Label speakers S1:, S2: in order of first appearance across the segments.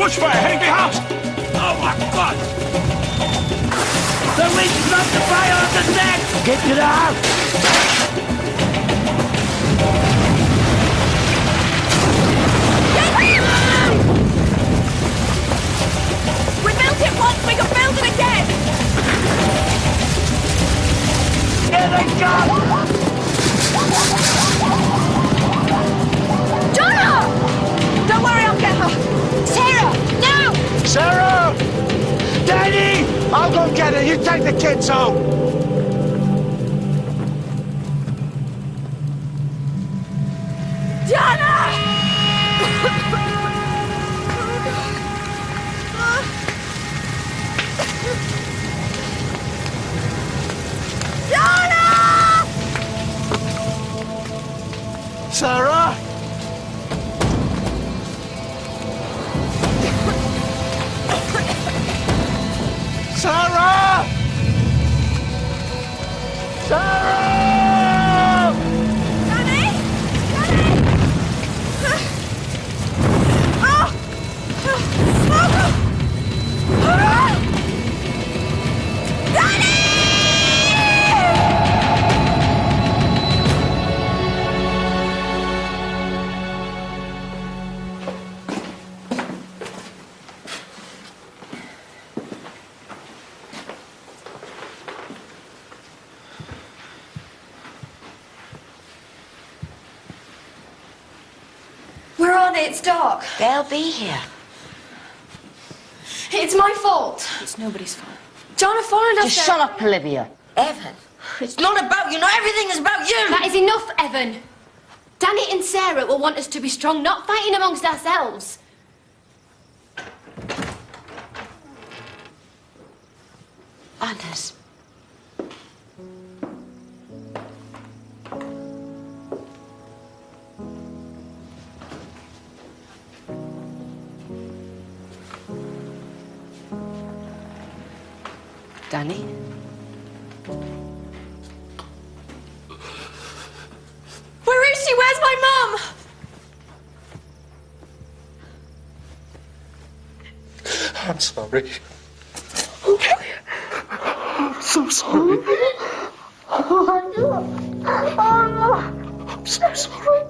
S1: Bushfire heading for your house! Oh my God!
S2: The wind's got the fire on the deck! Get to the house!
S3: We built it once, we can build it again!
S2: Here they come!
S3: Donna! Don't worry, I'll get her. Sarah, now!
S2: Sarah! Danny! I'll go get her. You take the kids home. Sarah? Sarah! Sarah!
S3: Danny? Danny? Oh! Danny!
S4: Where are they? It's dark.
S5: They'll be here.
S4: It's my fault.
S5: It's nobody's fault.
S4: John have followed us.
S5: Just shut up, Olivia. Evan, it's not about you. Not everything is about you.
S4: That is enough, Evan. Danny and Sarah will want us to be strong, not fighting amongst ourselves.
S5: Anders. Danny?
S4: Where is she? Where's my mum?
S6: I'm sorry. I'm so sorry. I'm so sorry.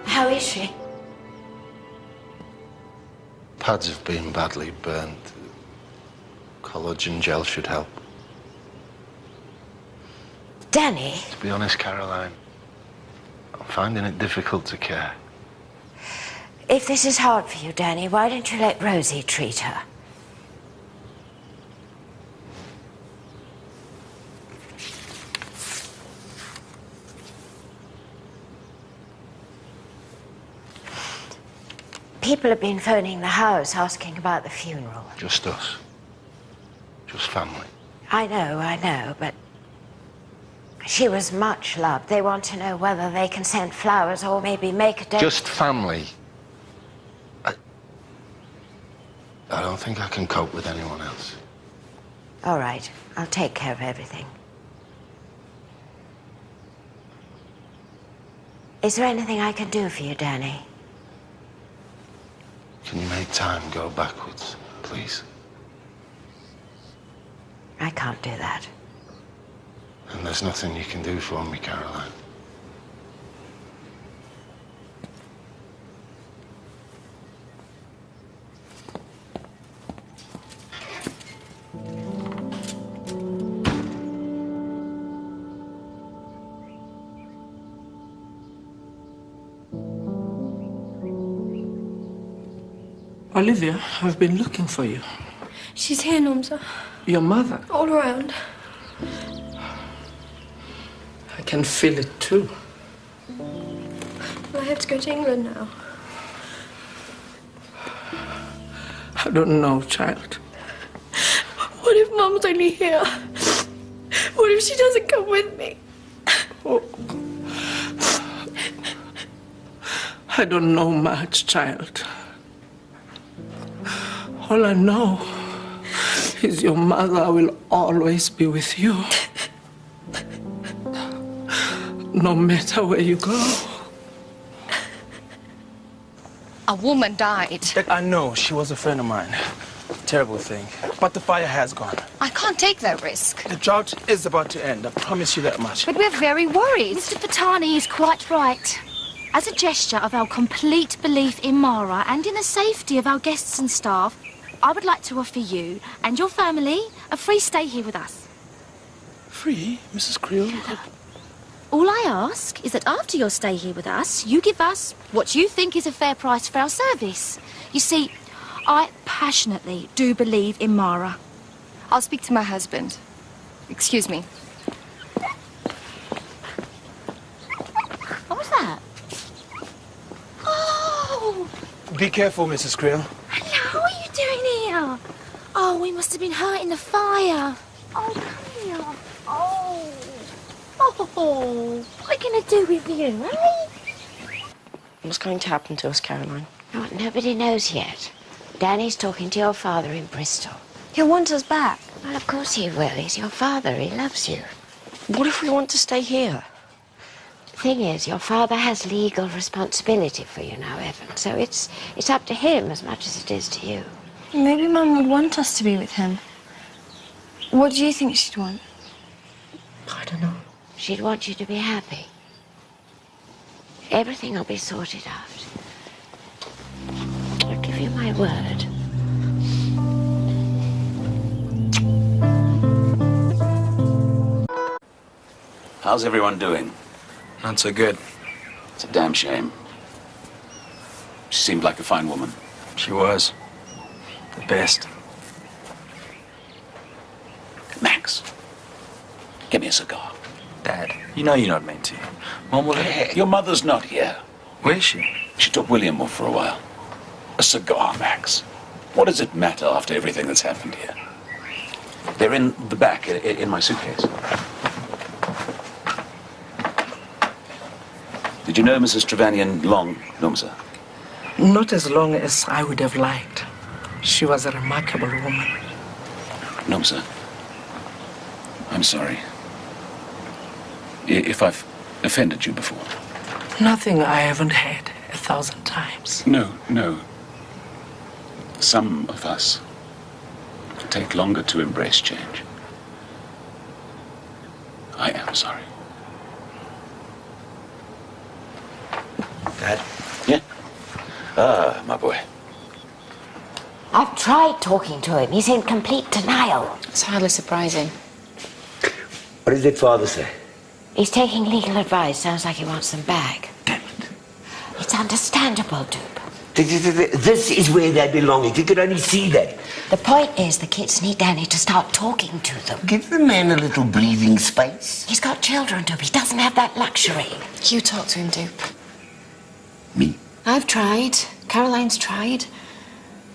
S5: How is she?
S6: Pads have been badly burnt. Collagen gel should help.
S5: Danny?
S6: To be honest, Caroline, I'm finding it difficult to care.
S5: If this is hard for you, Danny, why don't you let Rosie treat her? People have been phoning the house asking about the funeral.
S6: Just us. Just family.
S5: I know, but she was much loved. They want to know whether they can send flowers or maybe make a
S6: Just family. I don't think I can cope with anyone else.
S5: All right, I'll take care of everything. Is there anything I can do for you, Danny?
S6: Can you make time go backwards, please?
S5: I can't do that.
S6: And there's nothing you can do for me, Caroline.
S7: Olivia, I've been looking for you.
S3: She's here, Nomsa.
S7: Your mother?
S3: All around.
S7: I can feel it too.
S3: Well, I have to go to England now.
S7: I don't know, child.
S3: What if Mum's only here? What if she doesn't come with me?
S7: Oh. I don't know much, child. All I know is your mother will always be with you. No matter where you go.
S8: A woman died.
S9: I know. She was a friend of mine. Terrible thing. But the fire has gone.
S8: I can't take that risk.
S9: The drought is about to end. I promise you that much.
S8: But we're very worried.
S10: Mr. Patani is quite right. As a gesture of our complete belief in Mara and in the safety of our guests and staff, I would like to offer you and your family a free stay here with us.
S9: Free, Mrs. Creel?
S10: All I ask is that after your stay here with us, you give us what you think is a fair price for our service. You see, I passionately do believe in Mara.
S8: I'll speak to my husband. Excuse me.
S10: What was that? Oh!
S9: Be careful, Mrs. Creel.
S10: Hello, what are you doing here? Oh, we must have been hurt in the fire. Oh, come here. Oh. Oh, what are you going to do with you, eh?
S11: What's going to happen to us, Caroline?
S5: Oh, nobody knows yet. Danny's talking to your father in Bristol.
S3: He'll want us back.
S5: Well, of course he will. He's your father. He loves you.
S11: What if we want to stay here?
S5: The thing is, your father has legal responsibility for you now, Evan. So it's up to him as much as it is to you.
S3: Maybe Mum would want us to be with him. What do you think she'd want?
S11: I don't know.
S5: She'd want you to be happy. Everything will be sorted out. I'll give you my word.
S1: How's everyone doing?
S9: Not so good.
S1: It's a damn shame. She seemed like a fine woman.
S9: She was. The best.
S1: Max, give me a cigar.
S9: Dad, you know you're not meant to. Mom will...
S1: Your mother's not here.
S9: Where is she?
S1: She took William off for a while. A cigar, Max. What does it matter after everything that's happened here? They're in the back, in my suitcase. Did you know Mrs. Trevanion long, Nomsa?
S7: Not as long as I would have liked. She was a remarkable woman.
S1: Nomsa, I'm sorry. If I've offended you before.
S7: Nothing I haven't had 1,000 times.
S1: No. Some of us take longer to embrace change. I am sorry.
S2: Dad?
S1: Yeah? Ah, my boy.
S5: I've tried talking to him. He's in complete denial.
S11: It's hardly surprising.
S2: What did your father say?
S5: He's taking legal advice. Sounds like he wants them back.
S2: Damn it.
S5: It's understandable, Dupe.
S2: This is where they belong. If you could only see that.
S5: The point is the kids need Danny to start talking to them.
S2: Give the man a little breathing space.
S5: He's got children, Dupe. He doesn't have that luxury.
S11: You talk to him, Dupe.
S2: Me?
S11: I've tried. Caroline's tried.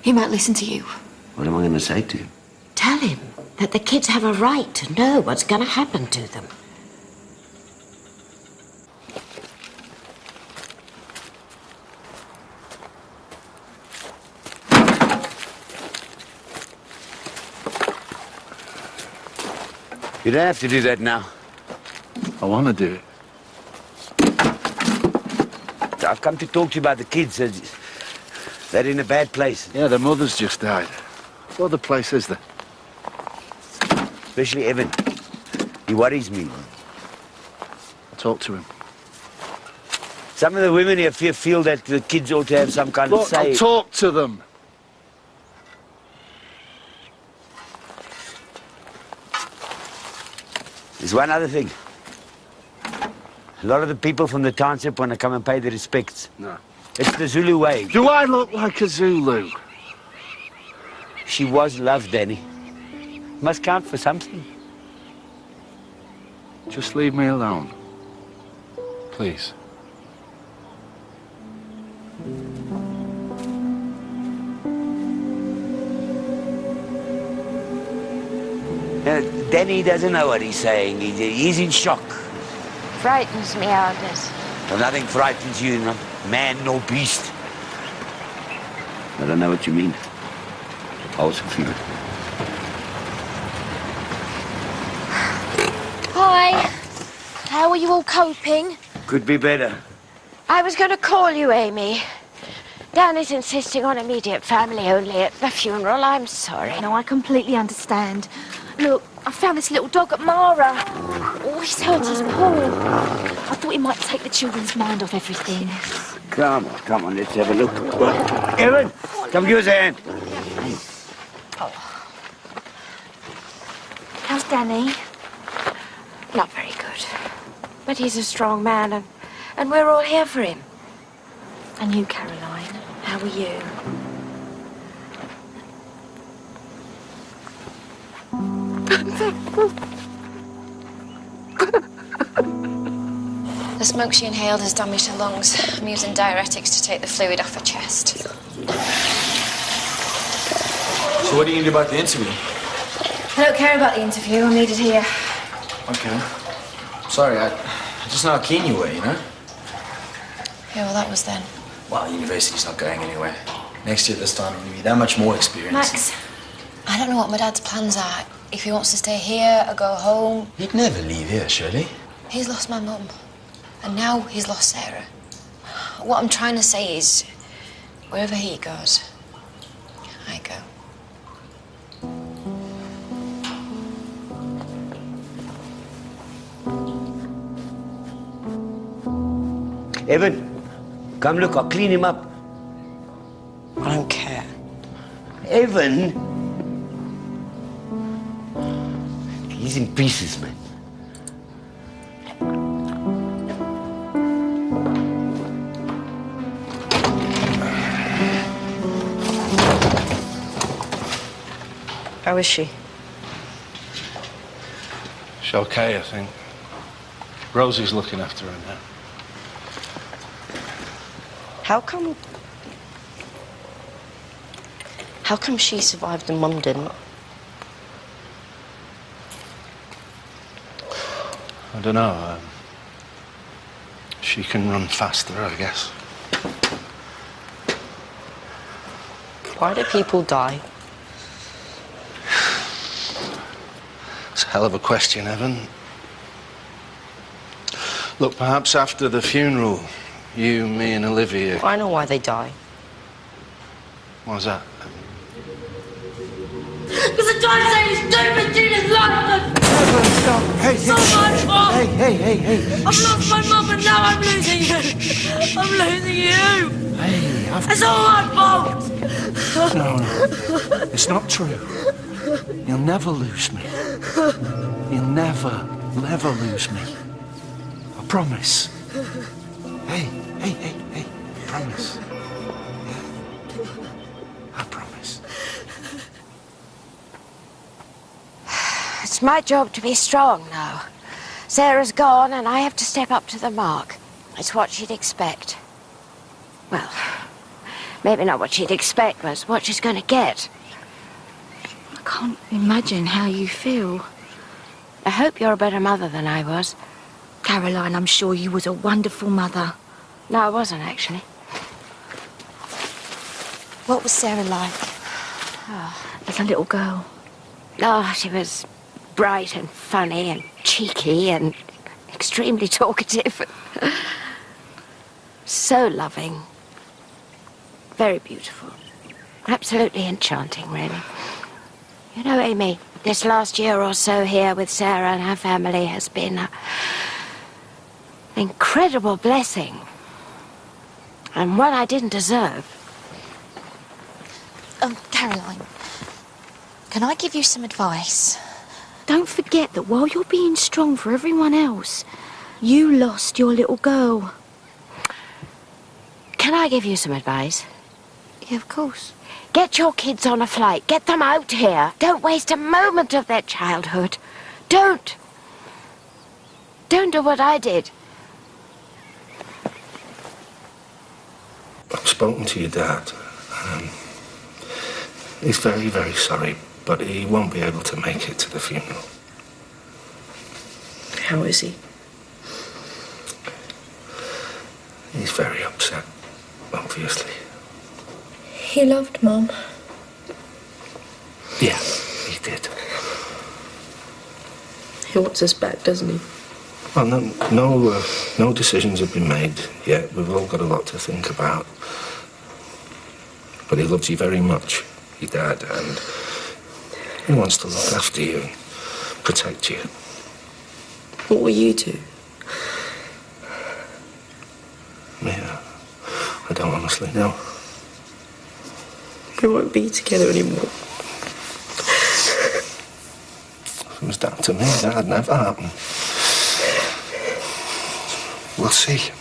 S11: He might listen to you.
S2: What am I going to say to him?
S5: Tell him That the kids have a right to know what's going to happen to them.
S2: You don't have to do that now.
S6: I want to do it.
S2: I've come to talk to you about the kids. They're in a bad place.
S6: Yeah, their mother's just died. What other place is there?
S2: Especially Evan. He worries me.
S6: I'll talk to him.
S2: Some of the women here feel that the kids ought to have some kind of
S6: Look,
S2: say.
S6: I'll talk to them.
S2: There's one other thing. A lot of the people from the township want to come and pay their respects.
S6: No.
S2: It's the Zulu way.
S6: Do I look like a Zulu?
S2: She was loved, Danny. Must count for something.
S6: Just leave me alone. Please.
S2: Danny doesn't know what he's saying. He's in shock.
S5: Frightens me, Aldous.
S2: Well, nothing frightens you, not man nor beast. I don't know what you mean. I also feel it.
S10: Hi. How are you all coping?
S2: Could be better.
S5: I was going to call you, Amy. Dan is insisting on immediate family only at the funeral. I'm sorry.
S10: No, I completely understand. Look, I found this little dog at Mara. Oh, he's hurt his paw. I thought he might take the children's mind off everything.
S2: Come on, let's have a look. Evan, come give us a hand.
S10: How's Danny?
S5: Not very good. But he's a strong man, and we're all here for him.
S10: And you, Caroline, how are you?
S11: The smoke she inhaled has damaged her lungs. I'm using diuretics to take the fluid off her chest.
S12: So what are you going to do about the interview?
S11: I don't care about the interview. I'm needed here.
S12: Okay. Sorry, I just know how keen you were, you know?
S11: Yeah, well, that was then.
S12: Well, university's not going anywhere. Next year at this time, you'll be that much more experienced.
S11: Max, I don't know what my dad's plans are. If he wants to stay here or go home.
S12: He'd never leave here, surely.
S11: He's lost my mum. And now he's lost Sarah. What I'm trying to say is, wherever he goes, I go.
S2: Evan, come look, I'll clean him up.
S13: I don't care.
S2: Evan! He's in pieces, man.
S13: How is she?
S6: She's okay, I think. Rosie's looking after her now.
S13: How come she survived and Mum didn't?
S6: I don't know. She can run faster, I guess.
S13: Why do people die?
S6: It's a hell of a question, Evan. Look, perhaps after the funeral, you, me and Olivia...
S13: I know why they die.
S6: Why's that?
S3: Because I tried to say stupid shit in life.
S2: Stop. Hey,
S3: so much fun.
S2: Hey.
S3: I've lost my mum and now I'm losing you. I'm losing you.
S6: Hey,
S3: It's all my fault.
S6: No, it's not true. You'll never lose me. You'll never lose me. I promise. Hey, promise. Yeah. I promise.
S5: It's my job to be strong now. Sarah's gone, and I have to step up to the mark. It's what she'd expect. Well, maybe not what she'd expect, but what she's going to get.
S10: I can't imagine how you feel.
S5: I hope you're a better mother than I was.
S10: Caroline, I'm sure you was a wonderful mother.
S5: No, I wasn't, actually.
S10: What was Sarah like? As a little girl?
S5: Oh, she was bright and funny and cheeky and extremely talkative. So loving. Very beautiful. Absolutely enchanting, really. You know, Amy, this last year or so here with Sarah and her family has been an incredible blessing. And one I didn't deserve.
S10: Caroline, can I give you some advice? Don't forget that while you're being strong for everyone else, you lost your little girl.
S5: Can I give you some advice?
S10: Yeah, of course.
S5: Get your kids on a flight. Get them out here. Don't waste a moment of their childhood. Don't. Don't do what I did.
S6: I've spoken to your dad. He's very, very sorry, but he won't be able to make it to the funeral.
S7: How is he?
S6: He's very upset, obviously.
S3: He loved Mum.
S6: Yeah, he did.
S7: He wants us back, doesn't he?
S6: Well, no decisions have been made yet. We've all got a lot to think about. But he loves you very much, your dad, and he wants to look after you and protect you.
S7: What will you do?
S6: Yeah, I don't honestly know.
S7: We won't be together anymore.
S6: If it was down to me, that'd never happen. We'll see.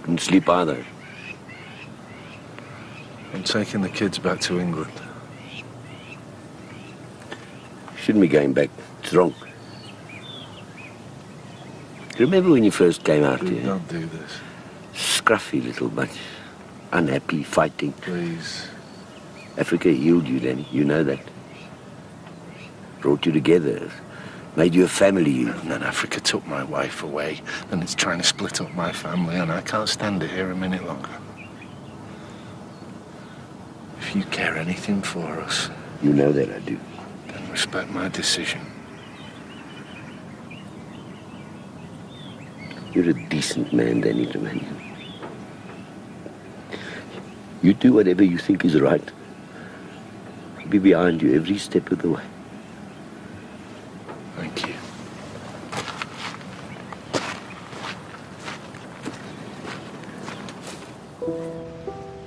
S2: Didn't sleep either.
S6: I'm taking the kids back to England.
S2: Shouldn't be going back. It's wrong. Do you remember when you first came out here?
S6: Don't do this.
S2: Scruffy little bunch. Unhappy, fighting.
S6: Please.
S2: Africa healed you, Danny. You know that. Brought you together. Made you a family.
S6: And then Africa took my wife away, and it's trying to split up my family, and I can't stand it here a minute longer. If you care anything for us...
S2: You know that I do.
S6: Then respect my decision.
S2: You're a decent man, Danny Tremaine. You do whatever you think is right. I'll be behind you every step of the way.
S6: Thank you.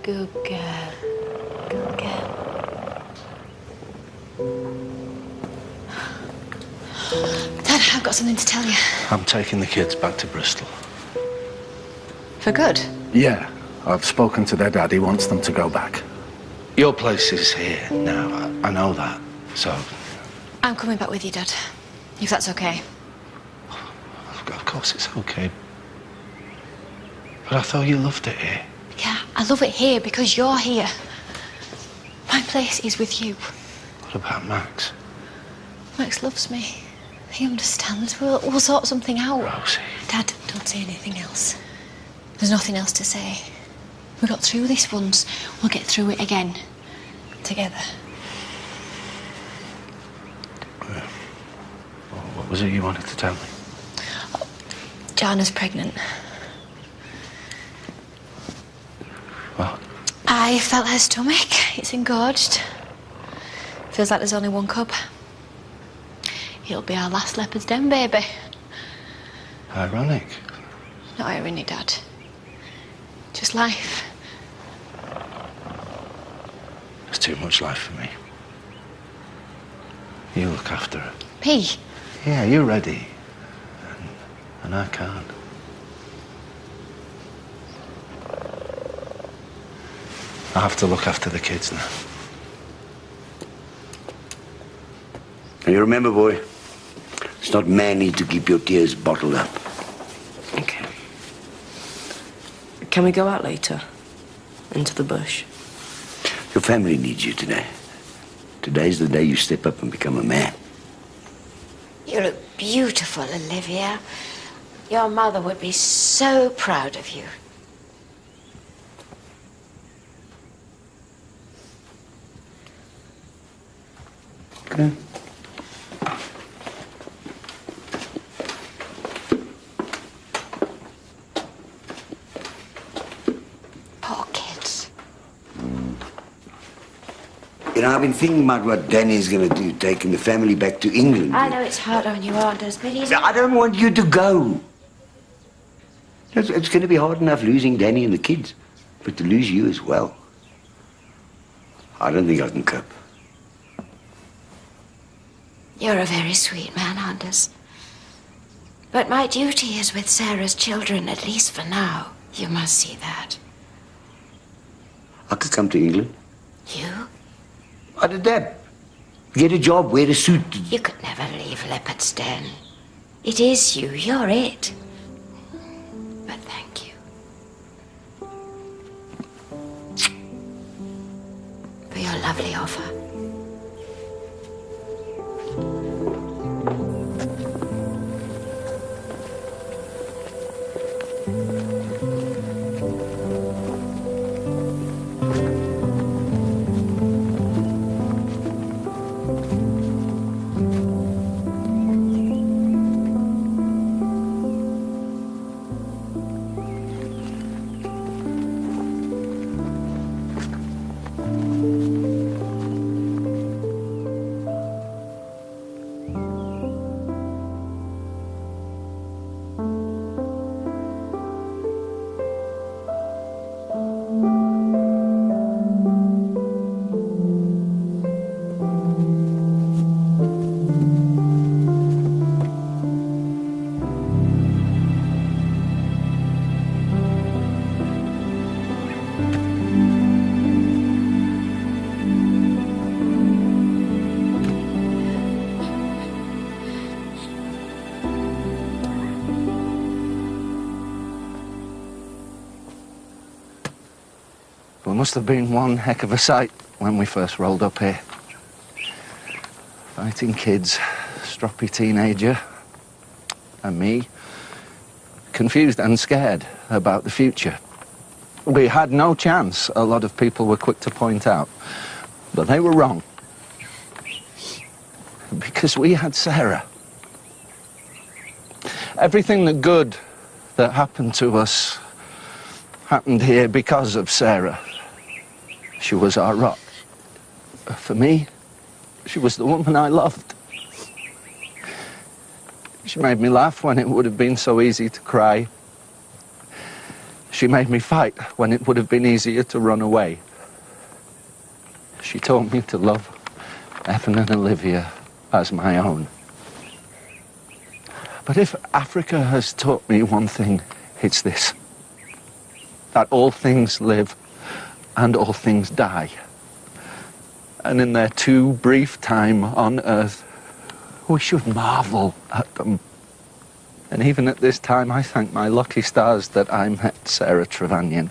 S11: Good girl. Good girl. Dad, I've got something to tell you.
S6: I'm taking the kids back to Bristol.
S11: For good?
S6: Yeah, I've spoken to their dad. He wants them to go back. Your place is here now. I know that. So...
S11: I'm coming back with you, Dad. If that's okay.
S6: Of course it's okay. But I thought you loved it here.
S11: Yeah, I love it here because you're here. My place is with you.
S6: What about Max?
S11: Max loves me. He understands. We'll sort something out.
S6: Rosie.
S11: Dad, don't say anything else. There's nothing else to say. We got through this once. We'll get through it again. Together.
S6: What was it you wanted to tell me?
S11: Oh, Jana's pregnant.
S6: What?
S11: I felt her stomach. It's engorged. Feels like there's only one cub. It'll be our last leopard's den baby.
S6: Ironic.
S11: Not irony, Dad. Just life.
S6: It's too much life for me. You look after her.
S11: P.
S6: Yeah, you're ready. And I can't. I have to look after the kids now.
S2: And you remember, boy, it's not manly to keep your tears bottled up.
S13: Okay. Can we go out later? Into the bush?
S2: Your family needs you today. Today's the day you step up and become a man.
S5: You look beautiful, Olivia. Your mother would be so proud of you.
S2: Okay.
S5: Poor kids.
S2: You know, I've been thinking about what Danny's going to do, taking the family back to England.
S5: I know it's hard on you, Anders, but he's...
S2: I don't want you to go. It's going to be hard enough losing Danny and the kids, but to lose you as well, I don't think I can cope.
S5: You're a very sweet man, Anders. But my duty is with Sarah's children, at least for now. You must see that.
S2: I could come to England.
S5: You?
S2: I'd adapt. Get a job, wear a suit.
S5: You could never leave Leopard's Den. It is you. You're it. But thank you. For your lovely offer.
S6: Well, it must have been one heck of a sight when we first rolled up here. Fighting kids, stroppy teenager, and me, confused and scared about the future. We had no chance, a lot of people were quick to point out, but they were wrong. Because we had Sarah. Everything that good that happened to us happened here because of Sarah. She was our rock. For me, she was the woman I loved. She made me laugh when it would have been so easy to cry. She made me fight when it would have been easier to run away. She taught me to love Evan and Olivia as my own. But if Africa has taught me one thing, it's this: that all things live and all things die. And in their too brief time on Earth, we should marvel at them. And even at this time, I thank my lucky stars that I met Sarah Trevanion.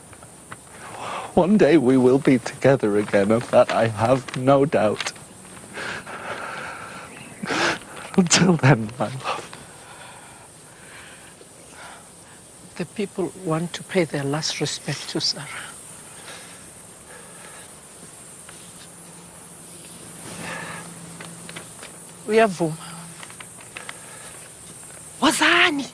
S6: One day we will be together again, of that I have no doubt. Until then, my love.
S7: The people want to pay their last respect to Sarah. Uyavuma. Wazani.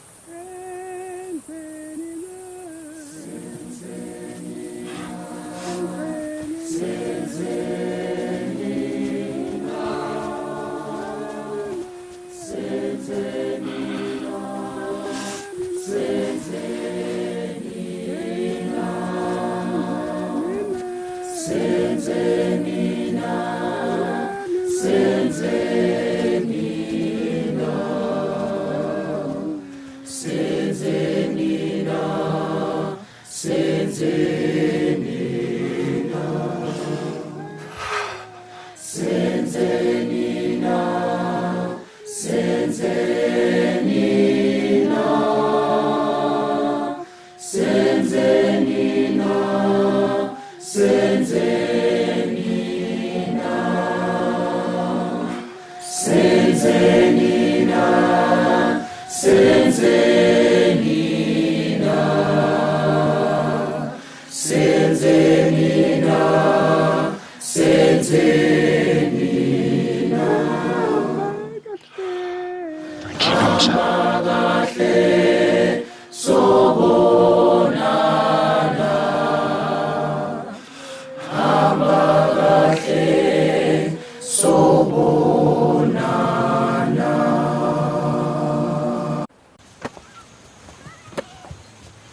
S14: Senzeni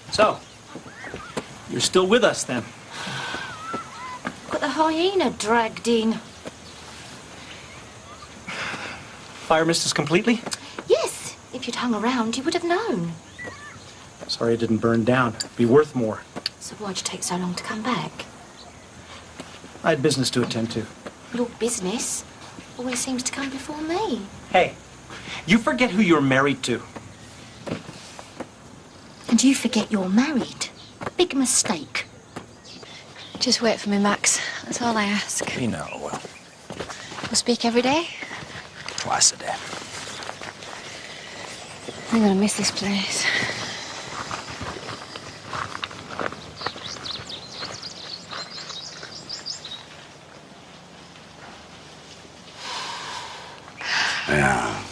S14: So, you're still with us then?
S10: Got the hyena dragged in.
S14: Fire missed us completely?
S10: Yes, if you'd hung around, you would have known.
S14: Sorry it didn't burn down. It'd be worth more.
S10: So why'd you take so long to come back?
S14: I had business to attend to.
S10: Your business always seems to come before me.
S14: Hey, you forget who you're married to.
S10: And you forget you're married. Big mistake.
S11: Just wait for me, Max. That's all I ask.
S12: We know.
S11: We'll speak every day.
S12: Twice a day.
S11: I'm gonna miss this place.
S2: Yeah.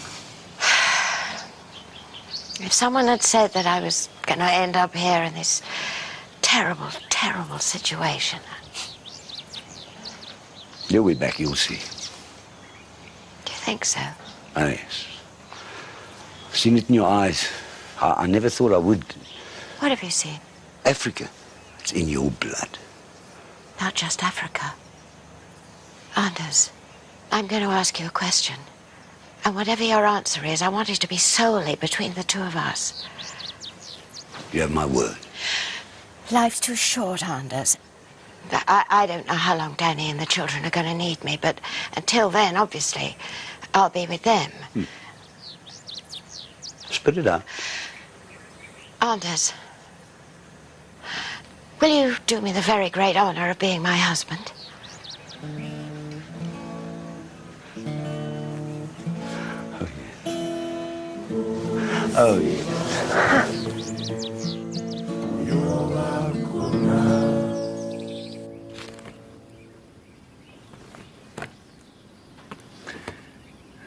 S5: If someone had said that I was going to end up here in this terrible, terrible situation.
S2: You'll be back, you'll see.
S5: Do you think so?
S2: Oh, yes. I've seen it in your eyes. I never thought I would.
S5: What have you seen?
S2: Africa. It's in your blood.
S5: Not just Africa. Anders, I'm going to ask you a question. And whatever your answer is, I want it to be solely between the two of us.
S2: You have my word.
S5: Life's too short, Anders. I don't know how long Danny and the children are going to need me, but until then, obviously, I'll be with them.
S2: Spit it out.
S5: Anders, will you do me the very great honor of being my husband?
S2: Oh, yeah.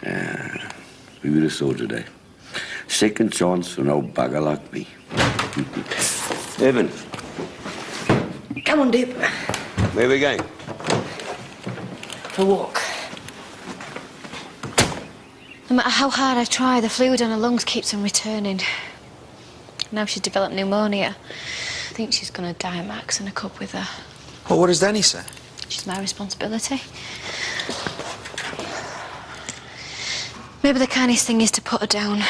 S2: Yeah, we would have thought today. Second chance for an old bugger like me. Evan.
S7: Come on, Dip.
S2: Where are we going?
S7: A walk.
S11: No matter how hard I try, the fluid on her lungs keeps on returning. Now she's developed pneumonia. I think she's gonna die, Max, and a cub with her.
S12: Well, what does Danny say?
S11: She's my responsibility. Maybe the kindest thing is to put her down.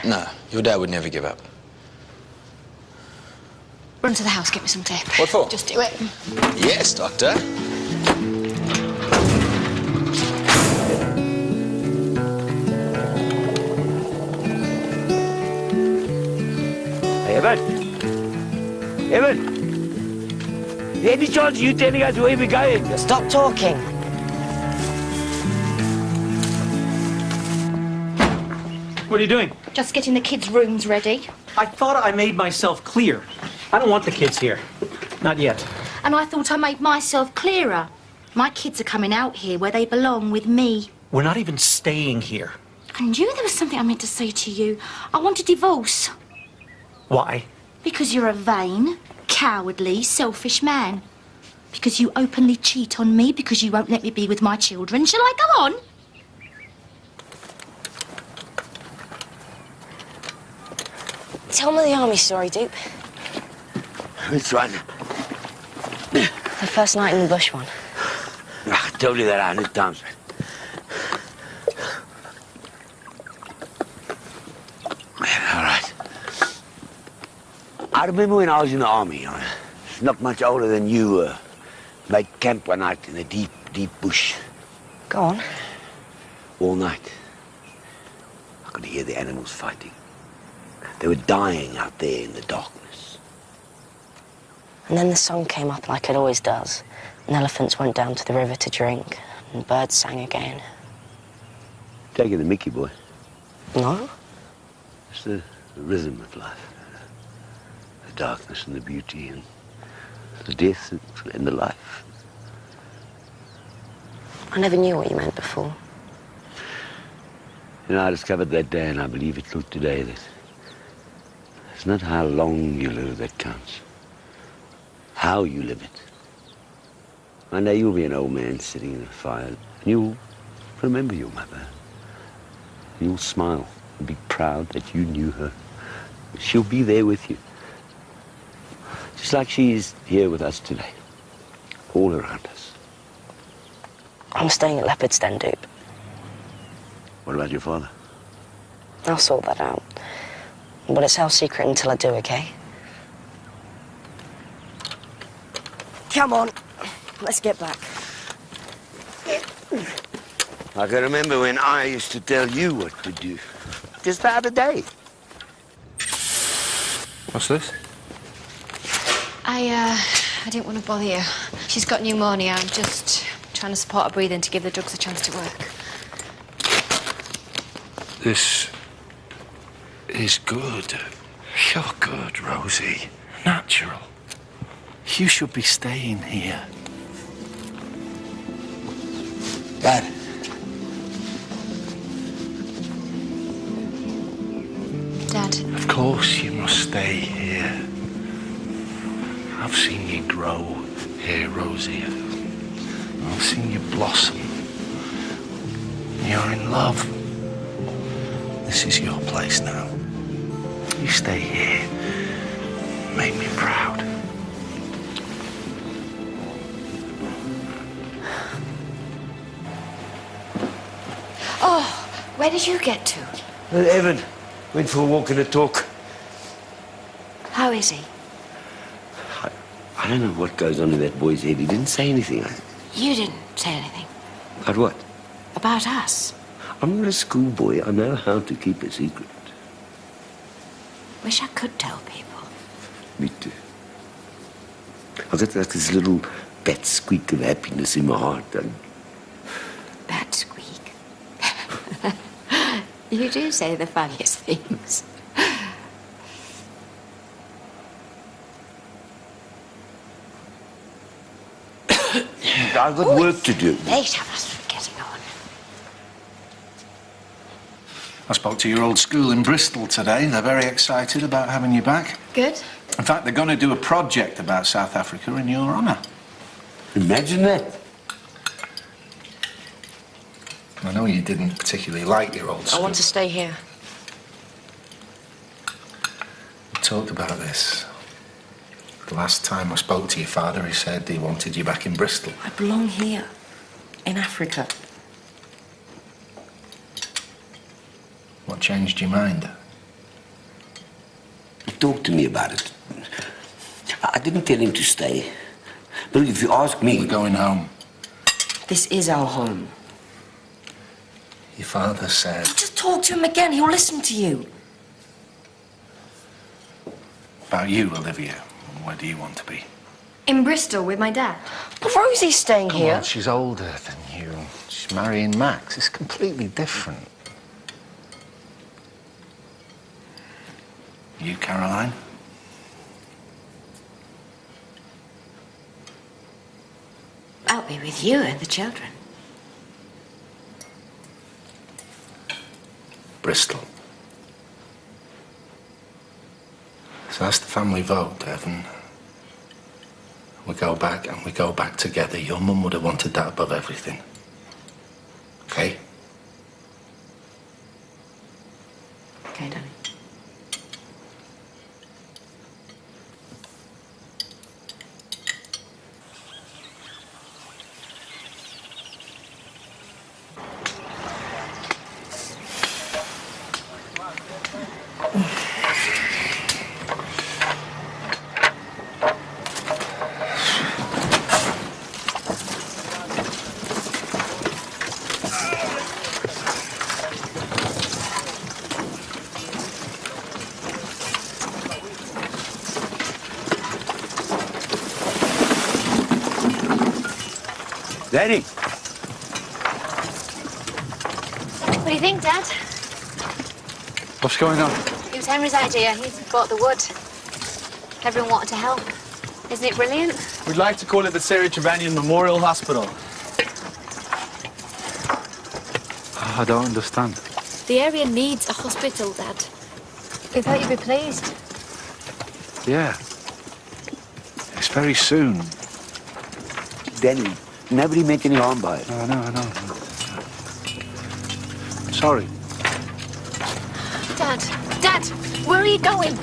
S12: No, your dad would never give up.
S11: Run to the house, get me some tape.
S12: What for?
S11: Just do it.
S12: Yes, Doctor.
S2: Hey, Evan. Evan. Any chance you telling us where we're going?
S5: Stop talking.
S14: What are you doing?
S10: Just getting the kids' rooms ready.
S14: I thought I made myself clear. I don't want the kids here. Not yet.
S10: And I thought I made myself clearer. My kids are coming out here where they belong with me.
S14: We're not even staying here.
S10: I knew there was something I meant to say to you. I want a divorce.
S14: Why?
S10: Because you're a vain, cowardly, selfish man. Because you openly cheat on me, because you won't let me be with my children. Shall I go on?
S13: Tell me the army story, Dupe.
S2: Which one?
S13: The first night in the bush one.
S2: I told you that 100 times. All right. I remember when I was in the army. I was not much older than you. Made camp one night in the deep, deep bush.
S13: Go on.
S2: all night. I could hear the animals fighting. They were dying out there in the darkness.
S13: And then the sun came up like it always does, and elephants went down to the river to drink, and birds sang again.
S2: Taking the mickey, boy.
S13: No?
S2: It's the rhythm of life. The darkness and the beauty and the death and the life.
S13: I never knew what you meant before.
S2: You know, I discovered that day, and I believe it till today, that it's not how long you live that counts. How you live it. One day you'll be an old man sitting in a fire, and you'll remember your mother. You'll smile and be proud that you knew her. She'll be there with you. Just like she's here with us today. All around us.
S13: I'm staying at Leopard's Den, dude.
S2: What about your father?
S13: I'll sort that out. But it's our secret until I do, okay? Come on. Let's get back.
S2: I can remember when I used to tell you what to do. Just the other day.
S6: What's this?
S11: I didn't want to bother you. She's got pneumonia. I'm just trying to support her breathing to give the drugs a chance to work.
S6: This is good. You're good, Rosie. Natural. You should be staying here.
S2: Dad.
S11: Dad.
S6: Of course you must stay here. I've seen you grow here, Rosie. I've seen you blossom. You're in love. This is your place now. You stay here. Make me proud.
S5: Oh, where did you get to?
S2: Well, Evan went for a walk and a talk.
S5: How is he?
S2: I don't know what goes on in that boy's head. He didn't say anything.
S5: You didn't say anything.
S2: About what?
S5: About us.
S2: I'm not a schoolboy. I know how to keep a secret.
S5: Wish I could tell people.
S2: Me too. I've got like this little bat squeak of happiness in my heart.
S5: Bat squeak. You do say the funniest things.
S2: I've got work to do.
S5: Late, I must be getting on.
S6: I spoke to your old school in Bristol today. They're very excited about having you back.
S11: Good.
S6: In fact, they're going to do a project about South Africa in your honour.
S2: Imagine that.
S6: I know you didn't particularly like your old
S13: I
S6: school.
S13: want to stay here.
S6: We talked about this. The last time I spoke to your father, he said he wanted you back in Bristol.
S13: I belong here, in Africa.
S6: What changed your mind?
S2: Talk to me about it. I didn't tell him to stay. But if you ask me...
S6: We're going home.
S13: This is our home.
S6: Your father said...
S13: Just talk to him again. He'll listen to you.
S6: About you, Olivia. Where do you want to be?
S11: In Bristol with my dad.
S13: But Rosie's staying
S6: Come
S13: here.
S6: on, she's older than you. She's marrying Max. It's completely different. You, Caroline?
S5: I'll be with you and the children.
S6: Bristol. So that's the family vote, Evan. We go back and we go back together. Your mum would have wanted that above everything. Okay?
S5: Okay, darling.
S2: Danny!
S11: What do you think, Dad?
S6: What's going on?
S11: It was Henry's idea. He bought the wood. Everyone wanted to help. Isn't it brilliant?
S9: We'd like to call it the Sarah Trevanian Memorial Hospital.
S6: I don't understand.
S3: The area needs a hospital, Dad.
S11: We thought you'd be pleased.
S6: Yeah. It's very soon.
S2: Danny, nobody meant any harm by it.
S6: I know. Sorry.
S11: Dad, where are you going?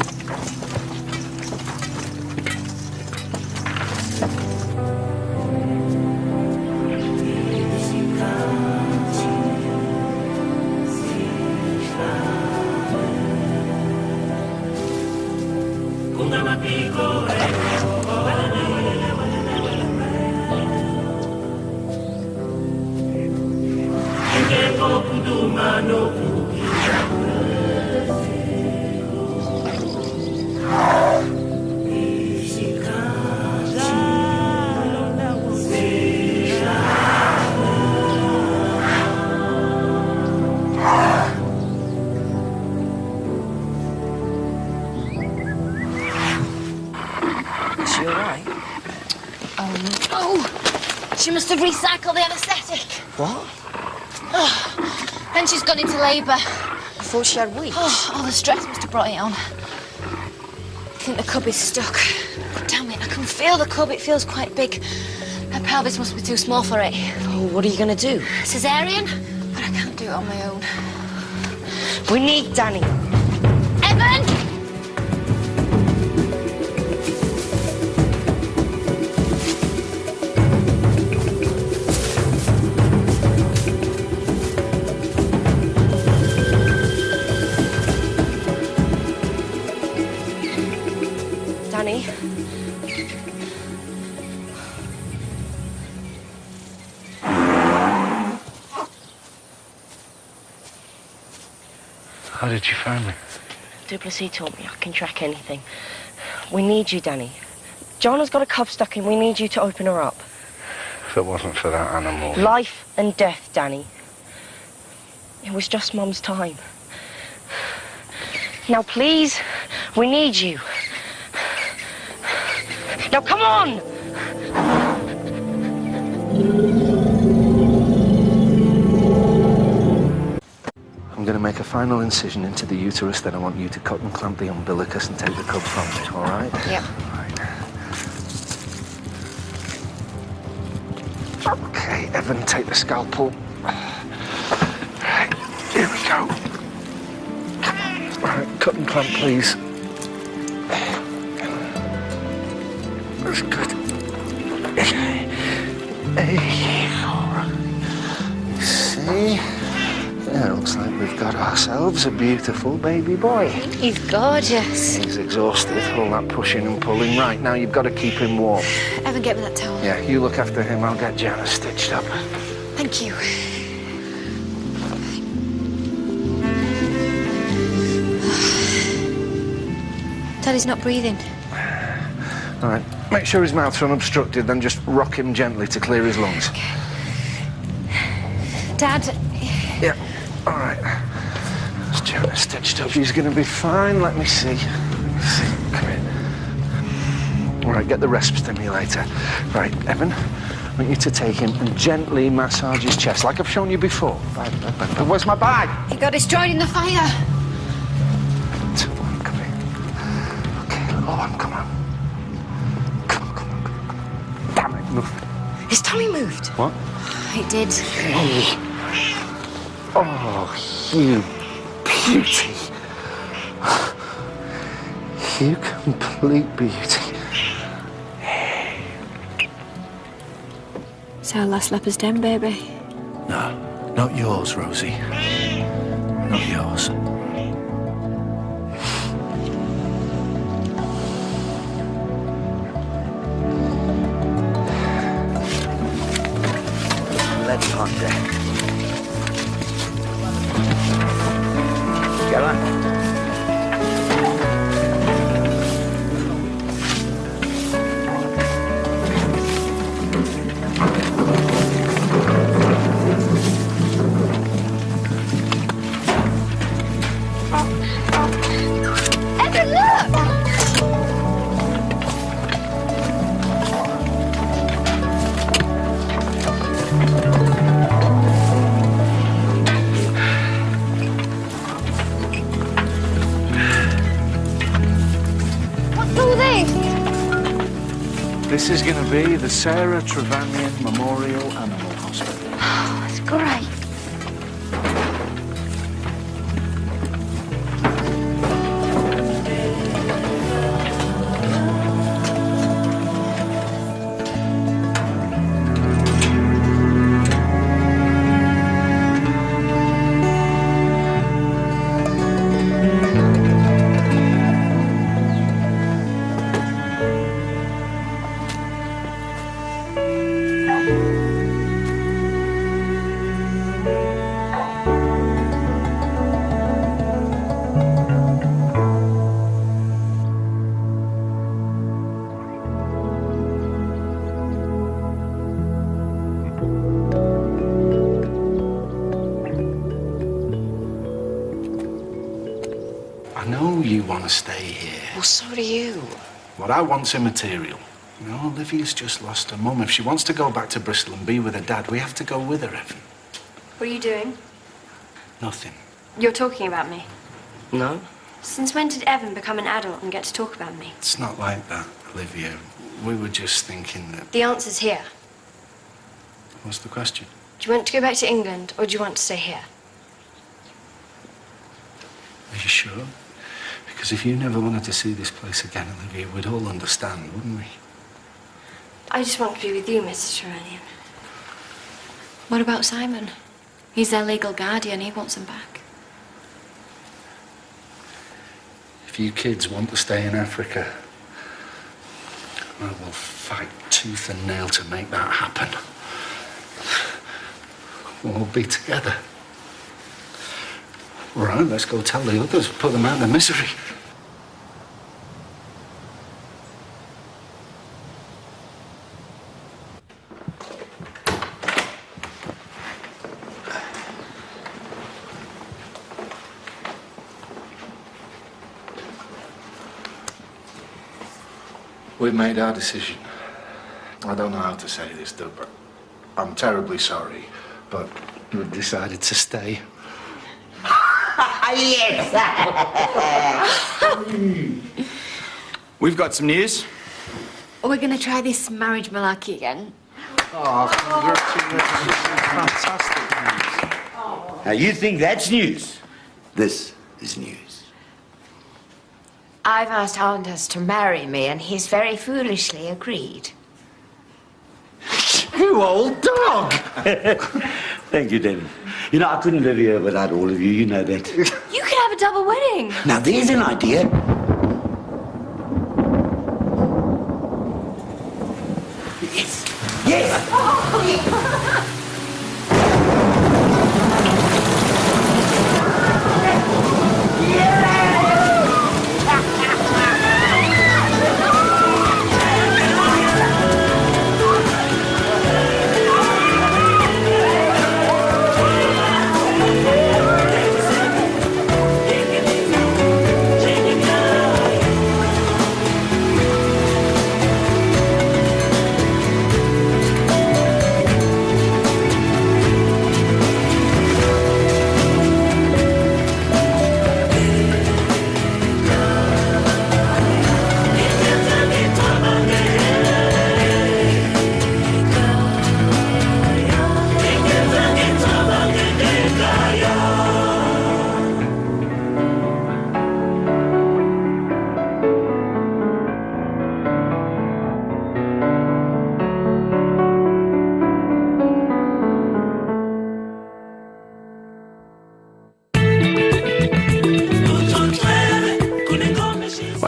S11: She must have recycled the anaesthetic.
S13: What?
S11: Oh, then she's gone into labour.
S13: I thought she had weeks.
S11: Oh, all the stress must have brought it on. I think the cub is stuck. Damn it, I can feel the cub. It feels quite big. Her pelvis must be too small for it.
S13: Oh, what are you going to do?
S11: Caesarean? But I can't do it on my own.
S13: We need Danny.
S11: Evan!
S13: Danny?
S6: How did you find me?
S13: Duplessis told me I can track anything. We need you, Danny. Joanna's got a cub stuck in. We need you to open her up.
S6: If it wasn't for that animal...
S13: Life and death, Danny. It was just Mum's time. Now, please, we need you. Now, come on!
S6: I'm going to make a final incision into the uterus, then I want you to cut and clamp the umbilicus and take the cub from it, all right?
S11: Yep.
S6: Right. Okay, Evan, take the scalpel. Right, here we go. All right, cut and clamp, please. That's good. Hey, all right. You see? Yeah, looks like we've got ourselves a beautiful baby boy.
S11: He's gorgeous.
S6: He's exhausted, all that pushing and pulling. Right, now you've got to keep him warm.
S11: Evan, get me that towel.
S6: Yeah, you look after him, I'll get Jana stitched up.
S11: Thank you. Daddy's not breathing.
S6: All right, make sure his mouth's unobstructed, then just rock him gently to clear his lungs.
S11: Dad.
S6: Yeah, all right. That's Jana stitched up. She's going to be fine. Let me see. Come here. All right, get the resp stimulator. Right, Evan, I want you to take him and gently massage his chest, like I've shown you before. Where's my bag?
S11: He got destroyed in the fire.
S6: Come here. Okay, little one, come on. Come on. Damn it, move.
S13: His tummy moved.
S6: What?
S11: It did.
S6: Oh, you beauty. You complete beauty.
S3: It's our last leper's den, baby.
S1: No, not yours, Rosie. Not yours.
S2: Let's hunt that. Get on.
S6: This is going to be the Sarah Trevanian Memorial Animal Hospital.
S10: Oh, that's great.
S6: I know you want to stay here.
S13: Well, so do you.
S6: What I want's immaterial. You know, Olivia's just lost her mum. If she wants to go back to Bristol and be with her dad, we have to go with her, Evan.
S11: What are you doing?
S6: Nothing.
S11: You're talking about me.
S13: No?
S11: Since when did Evan become an adult and get to talk about me?
S6: It's not like that, Olivia. We were just thinking that...
S11: The answer's here.
S6: What's the question?
S11: Do you want to go back to England or do you want to stay here?
S6: Are you sure? Because if you never wanted to see this place again, Olivia, we'd all understand, wouldn't we?
S11: I just want to be with you, Mrs. Trevanian. What about Simon? He's their legal guardian. He wants them back.
S6: If you kids want to stay in Africa, well, we'll fight tooth and nail to make that happen. We'll all be together. All right, let's go tell the others, put them out of their misery. We've made our decision. I don't know how to say this, though, but I'm terribly sorry, but we've decided to stay.
S15: Yes!
S14: We've got some news.
S11: We're going to try this marriage malarkey again.
S6: Oh, congratulations. Fantastic news.
S15: Now, you think that's news? This is news.
S5: I've asked Anders to marry me, and he's very foolishly agreed.
S15: You old dog! Thank you, David. You know, I couldn't live here without all of you. You know that.
S11: You could have a double wedding.
S15: Now, there's an idea. Yes. Yes!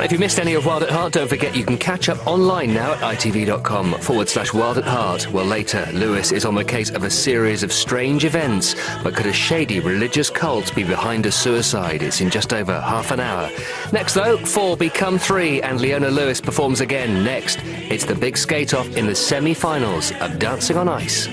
S16: If you missed any of Wild at Heart, don't forget you can catch up online now at itv.com/Wild at Heart. Well, later, Lewis is on the case of a series of strange events. But could a shady religious cult be behind a suicide? It's in just over half an hour. Next, though, 4 become 3, and Leona Lewis performs again. Next, it's the big skate-off in the semi-finals of Dancing on Ice.